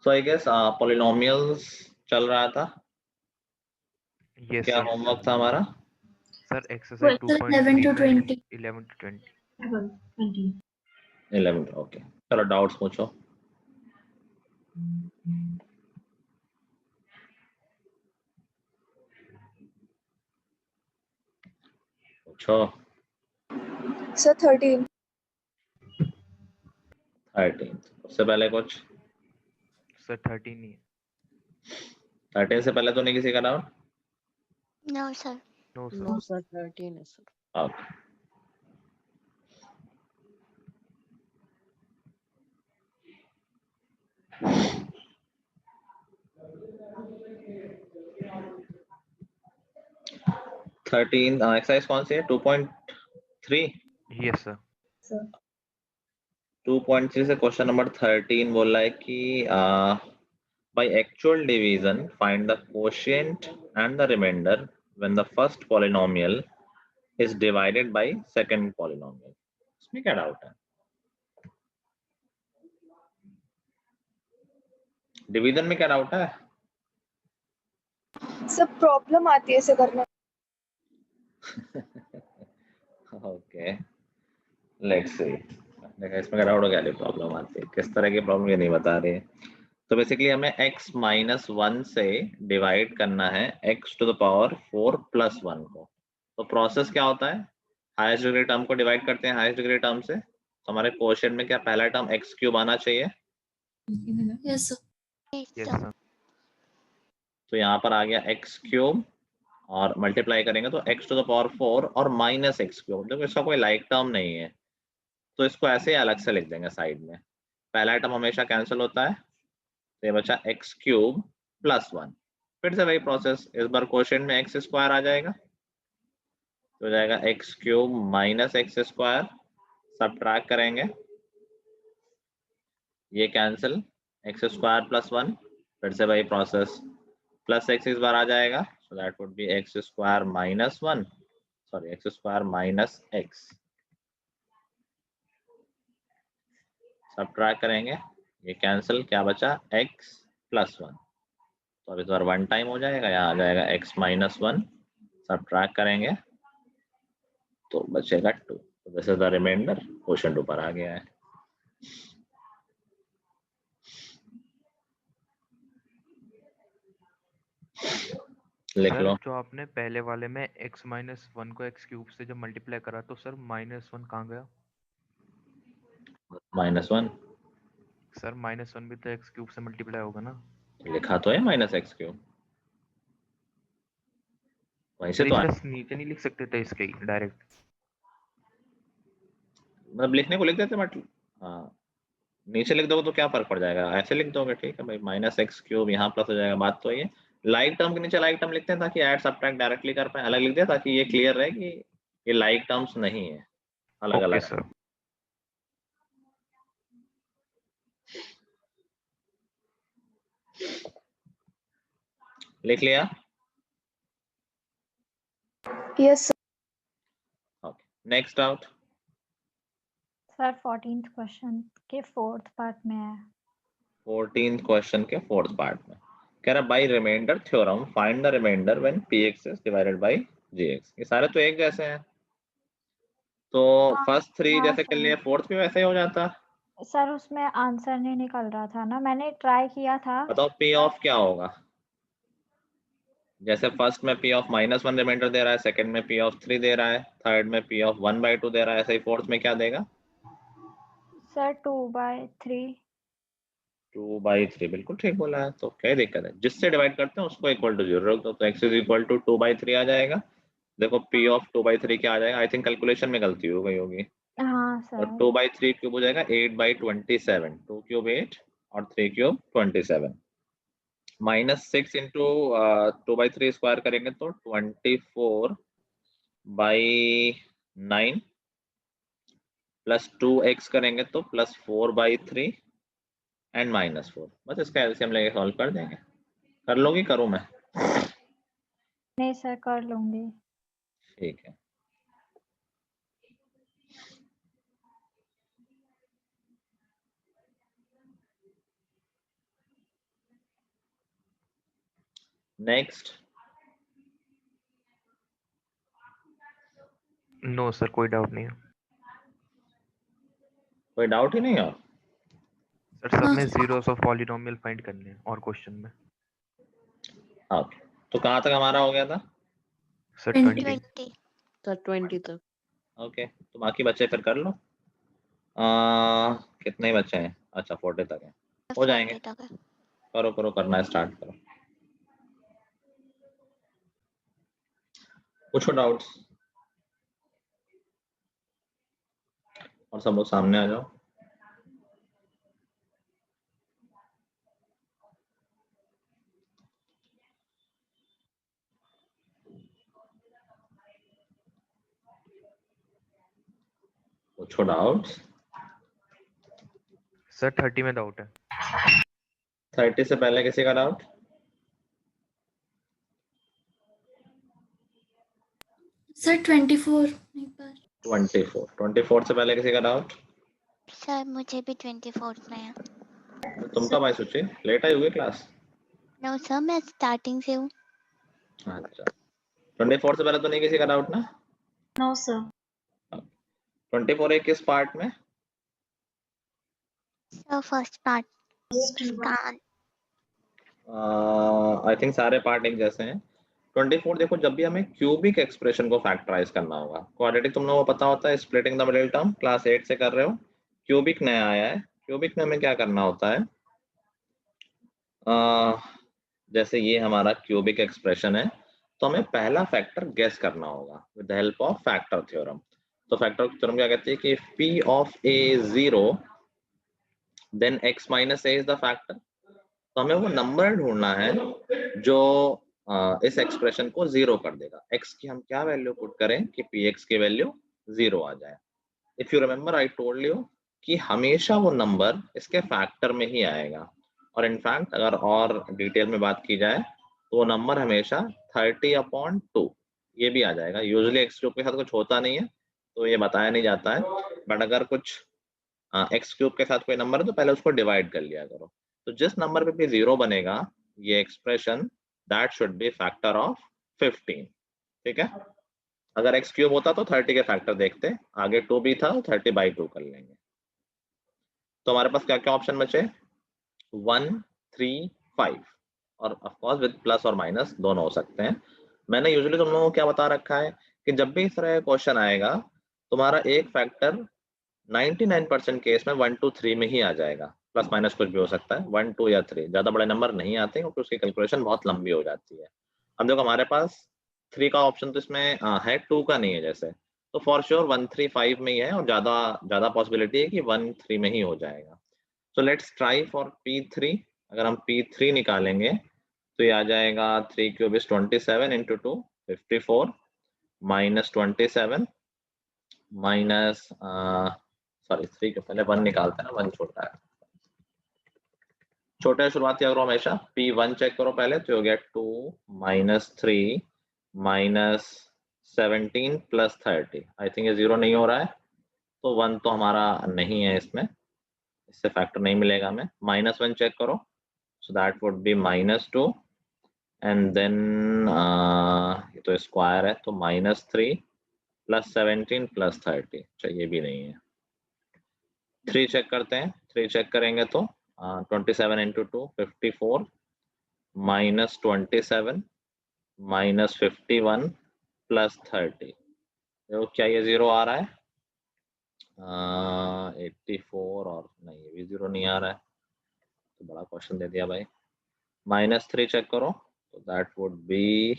So I guess polynomials चल रहा था। यस क्या सर। होमवर्क था हमारा? सर एक्सरसाइज 11 to 2.3 में 20. 11 to 20। 11 ओके। चलो डाउट्स पूछो। पूछो। Sir, 13. 13 उससे पहले कुछ? सर 13 ही है। 13 से पहले तो नहीं किसी का doubt? No, sir. No sir. No, sir, 13 is sir. Okay. Exercise कौन सी है? 2.3। Yes sir. 2.3 से क्वेश्चन नंबर 13 बोल रहा है कि by actual division find the quotient and the remainder when the first polynomial is divided by second polynomial। इसमें क्या डाउट है? डिवीजन में क्या डाउट है? Sir, problem आती है ऐसे करने. Okay let's see. देखा इसमें क्या डाउट हो गया? प्रॉब्लम आती है, किस तरह की प्रॉब्लम ये नहीं बता रहे। तो बेसिकली हमें x माइनस 1 से डिवाइड करना है x to the power 4 plus 1 को। तो प्रोसेस क्या होता है? हाईएस्ट डिग्री टर्म को डिवाइड करते हैं हाईएस्ट डिग्री टर्म से। तो हमारे क्वोशिएंट में क्या पहला टर्म x क्यूब आना चाहिए? Yes, sir. Yes, yes sir. Sir. तो यहाँ पर आ गया x क्यूब और मल्टीप्लाई करेंगे तो x टू द पावर 4 और माइनस x क्यूब। देखो इसका कोई लाइक टर्म नहीं है तो इसको ऐसे ही अलग से लिख देंगे साइड में। पहला टर्म हमेशा कैंसिल होता है तो ये बचा x क्यूब प्लस 1। फिर से वही प्रोसेस, इस बार क्वोशिएंट में x स्क्वायर आ जाएगा तो हो जाएगा x cube minus x square. Subtract करेंगे, ये कैंसिल, एक्स स्क्वायर प्लस 1। फिर से वही प्रोसेस, प्लस एक्स इस बार आ जाएगा सो that would B x square minus 1, sorry x square minus x. Subtract करेंगे, ये कैंसिल, क्या बचा? x plus 1। तो अब इस बार 1 टाइम हो जाएगा, यहाँ आ जाएगा x माइनस 1। सब्ट्रैक्ट करेंगे तो बचेगा 2। तो this is the remainder. Question ऊपर आ गया है। लिख सर लो। जो आपने पहले वाले में x माइनस 1 को x क्यूब से जब मल्टीप्लाई करा तो सर माइनस 1 कहाँ गया? माइनस 1 सर माइनस 1 भी तो x क्यूब से मल्टीप्लाई होगा ना? लिखा तो है माइनस एक्स क्यूब, वहीं से सर तो आया। इसका नीचे नहीं लिख सकते थे इसके ही डायरेक्ट? मतलब लिखने को लिख देते बट हाँ, नीचे लिख दोगे तो क्या फर्क पड़ जाएगा? ऐसे लिख दोगे ठीक है भाई, माइनस एक्स क्यूब यहाँ प्लस हो जाएगा। बात तो ये लाइक टर्म के नीचे लाइक टर्म लिखते हैं ताकि ऐड सब्ट्रैक्ट डायरेक्टली कर पाए। अलग लिख दिया ताकि ये क्लियर रहे कि ये लाइक टर्म्स नहीं है, अलग ओके अलग सर। लिख लिया। Yes, sir. Okay next out. Sir 14th question के 4th पार्ट में है। 14th क्वेश्चन के 4th पार्ट में कह रहा by remainder theorem find the remainder when px is divided by gx। ये सारे तो एक जैसे हैं तो फर्स्ट 3 जैसे कर लिए, फोर्थ भी वैसे ही हो जाता। सर उसमें आंसर नहीं निकल रहा था ना, मैंने ट्राई किया था। बताओ पी ऑफ क्या होगा? जैसे फर्स्ट में पी ऑफ माइनस 1 रिमाइंडर दे रहा है, सेकंड में पी ऑफ 3 दे रहा है, थर्ड में पी ऑफ 1/2 दे रहा है, ऐसे ही फोर्थ में क्या देगा? सर 2/3। 2/3 बिल्कुल ठीक बोला है। तो क्या दिक्कत है? जिससे डिवाइड करते हैं उसको इक्वल टू 0 रख दो तो x इज इक्वल टू 2/3 आ जाएगा। देखो पी ऑफ 2/3 क्या आ जाएगा? आई थिंक कैलकुलेशन में गलती हो गई होगी। हाँ और सर। 2/3 क्यूब हो जाएगा 8/27। 2 क्यूब 8 और 3 क्यूब 27। -6 इंटू 2/3 स्क्वायर करेंगे तो 24/9 प्लस 2x करेंगे तो +4/3 एंड -4। बस इसका एलसीएम लेके सॉल्व कर देंगे। कर लोगी? करूं मैं? नहीं सर कर लूंगी। ठीक है। नेक्स्ट, नो सर, कोई डाउट नहीं है कोई डाउट ही नहीं है? सर। सब में जीरोस ऑफ पॉलिनोमियल फाइंड करने हैं और क्वेश्चन में। हाँ, तो कहाँ तक हमारा हो गया था? सर 20 20। सर 20 तक। ओके, तो बाकी बच्चे फिर कर लो। कितने ही बच्चे हैं? अच्छा 40 तक है, हो जाएंगे। 40 तक है। करो करो, करना है, स्टार्ट करो। पूछो डाउट्स, और सब लोग सामने आ जाओ। पूछो डाउट्स। सर 30 में डाउट है। 30 से पहले किसी का डाउट? सर 24 नहीं पर 24 से पहले किसी का डाउट? सर मुझे भी 24 में है। तुम कब आई सुची? लेट आई हुई क्लास? नो सर, मैं स्टार्टिंग से हूँ। अच्छा, 24 से पहले तो नहीं किसी का डाउट ना? नो सर 24 एक किस पार्ट में? सर फर्स्ट पार्ट का आई थिंक सारे पार्ट एक जैसे हैं। 24 देखो, जब भी हमें क्यूबिक एक्सप्रेशन को फैक्टराइज करना होगा, क्वाड्रेटिक तुम लोगों को पता होता है, splitting the middle term class 8 से कर रहे हो। क्यूबिक नया आया है। क्यूबिक में हमें क्या करना होता है? जैसे ये हमारा क्यूबिक एक्सप्रेशन है, तो हमें पहला फैक्टर गेस करना होगा with the help of factor theorem. तो फैक्टर थ्योरम क्या कहती है कि P of A 0 then x minus a is the factor। तो हमें वो नंबर ढूंढना है जो इस एक्सप्रेशन को जीरो कर देगा। x की हम क्या वैल्यू पुट करें कि px की वैल्यू जीरो आ जाए। If you remember I told you कि हमेशा वो नंबर इसके फैक्टर में ही आएगा, और इनफैक्ट अगर और डिटेल में बात की जाए तो वो नंबर हमेशा 30/2 ये भी आ जाएगा। यूजुअली एक्स क्यूब के साथ कुछ होता नहीं है तो ये बताया नहीं जाता है, बट अगर कुछ एक्स क्यूब के साथ कोई नंबर है तो पहले उसको डिवाइड कर लिया करो। तो जिस नंबर पे भी जीरो बनेगा, ये expression that should be factor of 15। ठीक है, अगर एक्स क्यूब होता तो 30 के फैक्टर देखते, आगे 2 भी था तो 30/2 कर लेंगे। तो हमारे पास क्या क्या ऑप्शन बचे? 1, 3, 5, और ऑफ कोर्स विद प्लस और माइनस दोनों हो सकते हैं। मैंने यूजुअली तुम लोगों को क्या बता रखा है कि जब भी इस तरह का क्वेश्चन आएगा, तुम्हारा एक फैक्टर 99% केस में 1, 2, 3 में ही आ जाएगा। प्लस माइनस कुछ भी हो सकता है, 1, 2 या 3, ज्यादा बड़े नंबर नहीं आते क्योंकि उसकी कैलकुलेशन बहुत लंबी हो जाती है। अब देखो हमारे पास 3 का ऑप्शन तो इसमें है, 2 का नहीं है जैसे, तो फॉर श्योर 1, 3, 5 में ही है, और ज्यादा ज्यादा पॉसिबिलिटी है कि 1, 3 में ही हो जाएगा। So let's try for P3। अगर हम P3 निकालेंगे तो ये आ जाएगा 3 cube is 27 into 2 54 minus 27 minus sorry 3 के पहले 1 निकालते हैं ना, 1 छोटा है, छोटे शुरुआती करो हमेशा। P1 चेक करो पहले, तो हो गया 2 minus 3 minus 17 plus 30। I think ये जीरो नहीं हो रहा है, तो 1 तो हमारा नहीं है इसमें, इससे फैक्टर नहीं मिलेगा हमें। -1 चेक करो, so that would be -2 and then ये तो स्क्वायर है तो -3 प्लस 17 प्लस 30, ये भी नहीं है। 3 चेक करते हैं, 3 चेक करेंगे तो 27 इंटू 2 54 माइनस 27 माइनस 51 प्लस 30, तो क्या ये जीरो आ रहा है? 84 और नहीं, ये भी जीरो नहीं आ रहा है, तो बड़ा क्वेश्चन दे दिया भाई। -3 चेक करो, तो that would B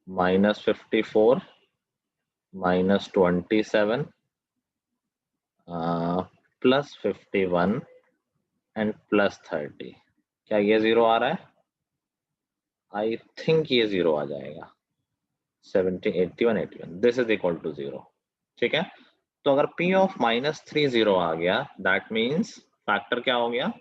-54 minus 27 plus 51 and plus 30। क्या ये जीरो आ रहा है? आई थिंक ये जीरो आ जाएगा। 70 81 81 this is equal to zero. ठीक है, तो अगर P ऑफ -3 जीरो आ गया, दैट मीन्स फैक्टर क्या हो गया?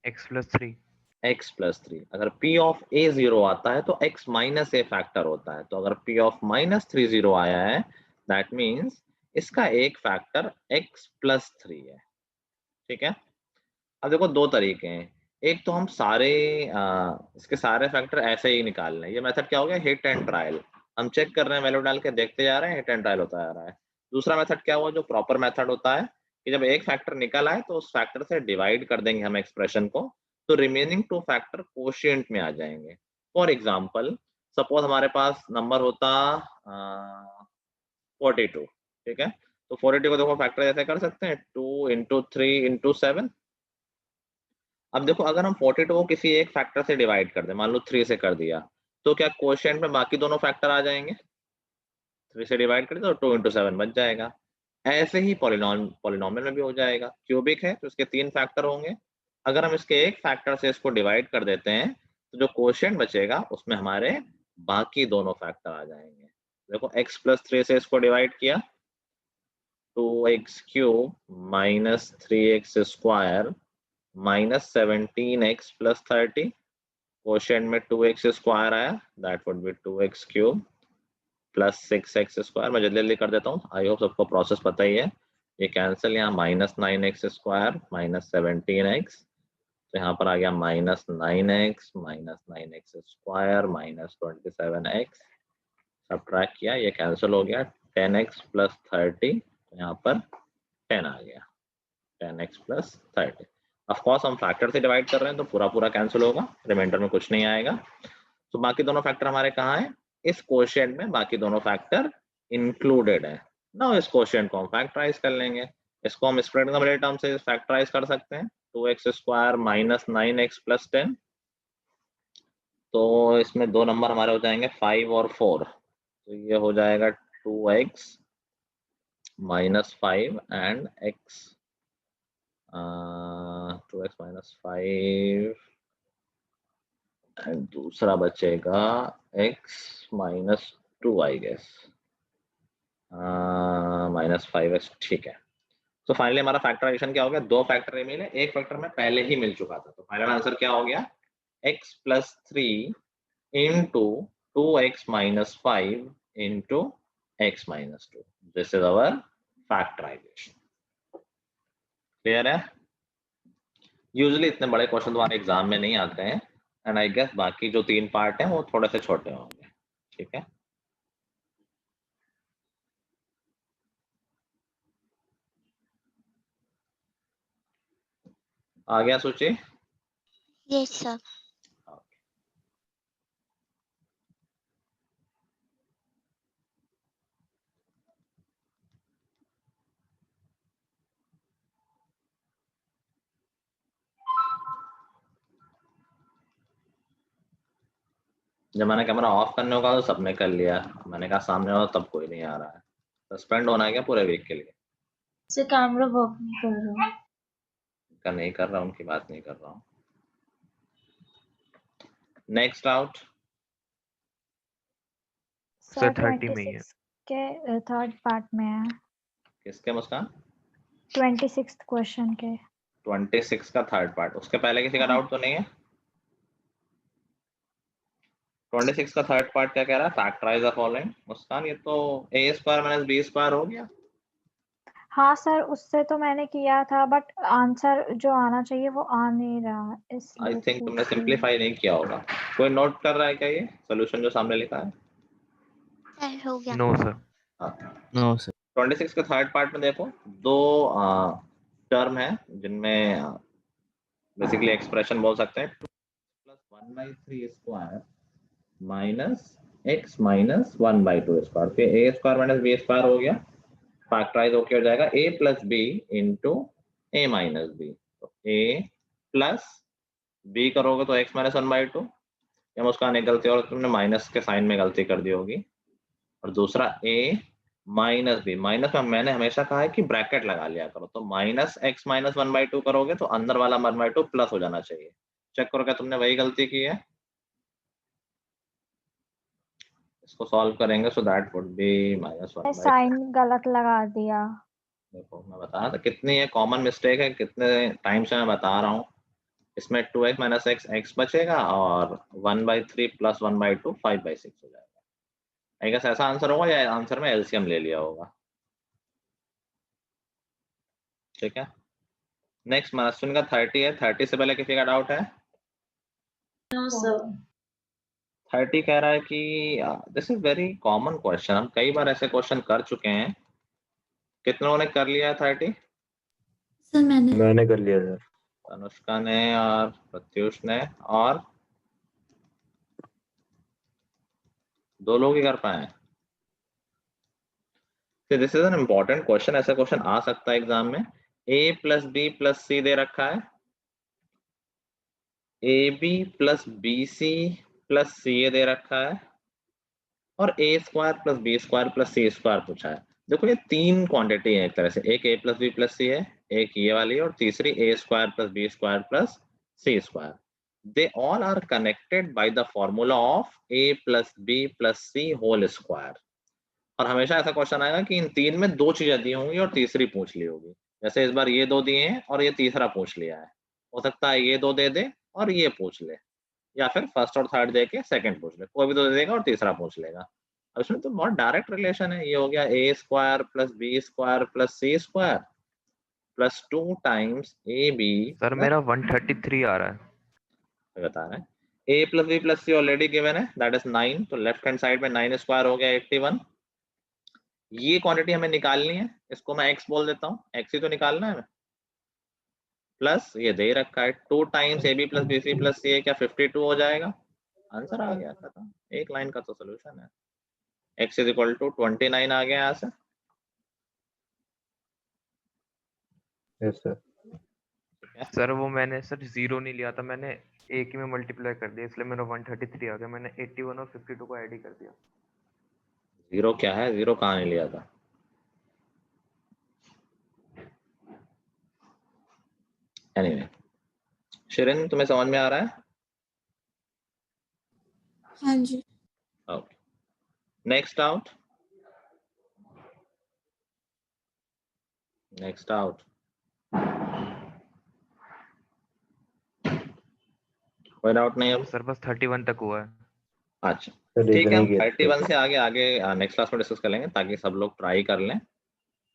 x + 3। x + 3। अगर P ऑफ A 0 आता है तो x - a फैक्टर होता है, तो अगर P ऑफ -3 0 आया है, दैट मीन्स इसका एक फैक्टर x + 3 है। ठीक है, अब देखो दो तरीके हैं, एक तो हम सारे इसके सारे फैक्टर ऐसे ही निकाल लें। ये मेथड क्या हो गया, हिट एंड ट्रायल। हम चेक कर रहे हैं, वैल्यू डाल के देखते जा रहे हैं, हिट एंड ट्रायल होता जा रहा है। दूसरा मेथड क्या हुआ, जो प्रॉपर मेथड होता है कि जब एक फैक्टर निकल आए तो उस फैक्टर से डिवाइड कर देंगे हम एक्सप्रेशन को, तो रिमेनिंग टू फैक्टर कोशिएंट में आ जाएंगे। फॉर एग्जाम्पल सपोज हमारे पास नंबर होता 42, ठीक है, तो 42 को देखो फैक्टर ऐसे कर सकते हैं 2 इंटू 3 इंटू 7। अब देखो अगर हम 42 को किसी एक फैक्टर से डिवाइड कर दें, मान लो 3 से कर दिया, तो क्या कोशिएंट में बाकी दोनों फैक्टर आ जाएंगे? 3 से डिवाइड करें तो 2 इंटू 7 बच जाएगा। ऐसे ही पॉलिनोमियल में भी हो जाएगा। क्यूबिक है तो इसके 3 फैक्टर होंगे। अगर हम इसके एक फैक्टर से इसको डिवाइड कर देते हैं तो जो कोशिएंट बचेगा उसमें हमारे बाकी दोनों फैक्टर आ जाएंगे। देखो x प्लस 3 से इसको डिवाइड किया, 2x cube minus 3x square minus 17x plus 30, quotient में 2x स्क्वायर आया, that would B 2x cube plus 6x square. मैं जल्दी जल्दी कर देता हूँ, आई होप सबको प्रोसेस पता ही है। ये कैंसिल, यहाँ minus 9x square minus 17x, तो यहाँ पर आ गया minus 9x square minus 27x। Subtract किया, ये कैंसिल हो गया, 10x प्लस 30, तो यहाँ पर 10 आ गया, 10x प्लस 30। ऑफ कोर्स हम फैक्टर से डिवाइड कर रहे हैं तो पूरा पूरा कैंसिल होगा, रिमाइंडर में कुछ नहीं आएगा। तो बाकी दोनों फैक्टर हमारे कहाँ हैं? इस कोशिएंट में बाकी दोनों फैक्टर इंक्लूडेड है ना। इस कोशिएंट को हम फैक्टराइज कर लेंगे, इसको हम स्प्रेड का मिले टर्म से फैक्टराइज कर सकते हैं, 2x square minus 9x plus 10। तो इसमें दो नंबर हमारे हो जाएंगे 5 और 4, तो ये हो जाएगा 2x minus 5 and x, 2x minus 5 and दूसरा बचेगा x minus 2 I guess, minus 5x, ठीक है। तो फाइनली हमारा फैक्टराइजेशन क्या हो गया, दो फैक्टर मिले, एक फैक्टर में पहले ही मिल चुका था, तो फाइनल आंसर क्या हो गया, x plus 3 into 2x minus 5 into x minus 2, this is our factorization. Clear है? यूजुअली इतने बड़े क्वेश्चन तुम्हारे एग्जाम में नहीं आते हैं, एंड आई गेस बाकी जो 3 पार्ट हैं वो थोड़े से छोटे होंगे, ठीक है। आ गया सूची? Yes, sir. जब मैंने कैमरा ऑफ करने होगा तो सबने कर लिया, मैंने कहा सामने हो तब कोई नहीं आ रहा है। सस्पेंड होना है क्या पूरे वीक के लिए? से कैमरा वर्क नहीं कर रहा। का नहीं कर रहा, उनकी बात नहीं कर रहा हूँ। नेक्स्ट आउट सर 30 में ही है। 26 के थर्ड पार्ट में है, किसके मुस्कान? 26th क्वेश्चन के। 26 का थर्ड पार्ट, उसके पहले किसी का डाउट तो नहीं है? 26 का थर्ड पार्ट क्या कह रहा है, फैक्टराइज द फॉलोइंग। मुस्कान ये तो a square minus b square हो गया। हाँ सर, उससे तो मैंने किया था, बट आंसर जो आना चाहिए वो आ नहीं रहा, आई इसलिए थिंक तुमने पूछ रही हूँ। सिंप्लीफाई नहीं किया होगा। कोई नोट कर रहा है क्या ये सोल्यूशन जो सामने लिखा है? सर हो गया। No sir. No sir. 26 के थर्ड पार्ट में देखो दो टर्म है जिनमें बेसिकली एक्सप्रेशन बोल सकते हैं, 2 plus 1/3 square minus x minus 1/2 square, फिर a square minus b square हो गया, फैक्टराइज होके हो जाएगा a plus b into a minus b। तो a प्लस b करोगे तो x माइनस 1/2, या उसका एक गलती और तुमने माइनस के साइन में गलती कर दी होगी, और दूसरा a माइनस बी। माइनस में मैंने हमेशा कहा है कि ब्रैकेट लगा लिया करो, तो माइनस x माइनस 1/2 करोगे तो अंदर वाला 1/2 प्लस हो जाना चाहिए। चेक करो क्या तुमने वही गलती की है? इसको सॉल्व करेंगे, so that would be minus 1/2। Sign गलत लगा दिया। देखो मैं बता रहा था कितनी है कॉमन मिस्टेक है, कितने टाइम से मैं बता रहा हूँ। इसमें 2x माइनस x बचेगा और 1/3 प्लस 1/2 5/6 हो जाएगा। आई गेस ऐसा आंसर होगा, या आंसर में एलसीएम ले लिया होगा। ठीक है, नेक्स्ट मनस्विन का 30 है। 30 से पहले किसी का डाउट है? No sir. 30 कह रहा है कि this is very common question, हम कई बार ऐसे क्वेश्चन कर चुके हैं। कितने लोगों ने कर लिया है 30? सर मैंने कर लिया सर। अनुष्का ने और प्रत्युष ने, और 2 लोग ही कर पाए हैं। This is an important question, ऐसा क्वेश्चन आ सकता है एग्जाम में। a plus B plus C दे रखा है, A B plus B C plus C A दे रखा है, और A square plus B square plus C square पूछा है। देखो ये 3 क्वांटिटी है एक तरह से, एक A plus B plus C है, एक ये वाली है, और तीसरी A square plus B square plus C square. They all are connected by the formula of A plus B plus C whole square. और हमेशा ऐसा क्वेश्चन आएगा कि इन 3 में 2 चीजें दी होंगी और तीसरी पूछ ली होगी। जैसे इस बार ये 2 दिए हैं और ये तीसरा पूछ लिया है, हो सकता है ये 2 दे दे और ये पूछ ले, या फिर फर्स्ट और थर्ड दे के सेकंड पूछ ले, कोई भी 2 दे देगा और तीसरा पूछ लेगा। अब इसमें तो बहुत डायरेक्ट रिलेशन है, ये हो गया A square plus B square plus C square plus 2 times A B. Sir मेरा 133 आ रहा है। बता रहे हैं A plus B plus C already given है, दैट इज 9, तो लेफ्ट हैंड साइड में 9 स्क्वायर हो गया 81। ये क्वांटिटी हमें निकालनी है, इसको मैं x बोल देता हूँ, x ही तो निकालना है हमें, प्लस ये दे रखा है 2 times A B plus B C plus C A, क्या 52 हो जाएगा? आंसर आ गया, खत्म, एक लाइन का तो सोल्यूशन है। x इज इक्वल टू 29 आ गया यहाँ से। Yes sir. सर वो मैंने सर 0 नहीं लिया था, मैंने एक ही में मल्टीप्लाई कर दिया, इसलिए मेरा 133 आ गया। मैंने 81 और 52 को ऐड ही कर दिया। 0 क्या है? 0 कहाँ नहीं लिया था? एनीवे, शिरिन तुम्हें समझ में आ रहा है? हाँ जी। Okay, next out, next out. कोई डाउट नहीं अब? सर बस 31 तक हुआ है। अच्छा सर ठीक है, इतना हम ही किया। 31 से आगे नेक्स्ट क्लास में डिस्कस कर लेंगे, ताकि सब लोग ट्राई कर लें।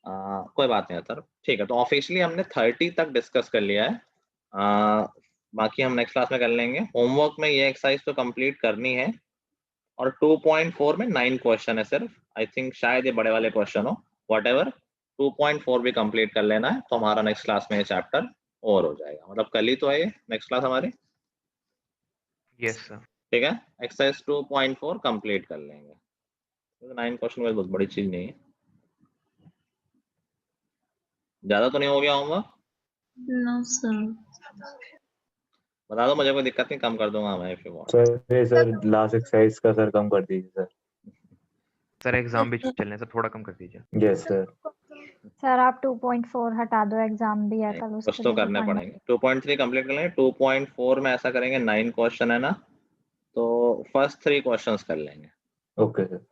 कोई बात नहीं सर, ठीक है। तो ऑफिशियली हमने 30 तक डिस्कस कर लिया है, बाकी हम नेक्स्ट क्लास में कर लेंगे। होमवर्क में ये एक्सरसाइज तो कंप्लीट करनी है, और 2.4 में 9 क्वेश्चन है सिर्फ, आई थिंक शायद ये बड़े वाले क्वेश्चन हो, व्हाटएवर 2.4 भी कंप्लीट कर लेना है, तो हमारा नेक्स्ट क्लास में ये चैप्टर और हो जाएगा। मतलब कल ही तो है ये नेक्स्ट क्लास हमारी। Yes sir. ठीक है, एक्सरसाइज 2.4 कंप्लीट कर लेंगे, तो 9 क्वेश्चन में बहुत बड़ी चीज नहीं है। ज्यादा तो नहीं हो गया होमवर्क? No sir. बता दो मुझे, कोई दिक्कत नहीं, कम कर दूंगा मैं इफ यू वांट। सर ये सर लास्ट एक्सरसाइज का सर कम कर दीजिए सर। सर एग्जाम भी चल रहे हैं सर, थोड़ा कम कर दीजिए। Yes sir. सर आप 2.4 हटा दो, एग्जाम भी है कल, कुछ उसके तो लिए करने पढ़ना। पड़ेंगे। 2.3 कंप्लीट कर लेंगे, 2.4 में ऐसा करेंगे 9 क्वेश्चन है ना, तो फर्स्ट 3 क्वेश्चंस कर लेंगे, ओके सर।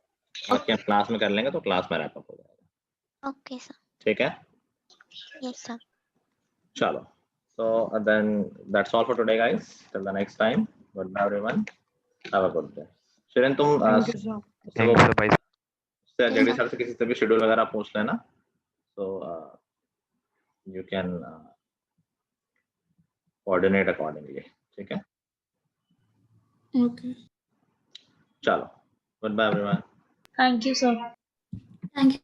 बाकी हम क्लास में कर लेंगे, तो क्लास में रैप अप हो जाएगा। Okay sir. ठीक है, यस सर। चलो, so then that's all for today guys, till the next time, goodbye everyone, have a good day। Sheeran तुम थैंक यू सर भाई। जेडी सर से किसी से भी शेड्यूल वगैरह पूछ लेना, so you can coordinate accordingly। ठीक है, ओके। चलो, goodbye everyone। Thank you sir. Thank you.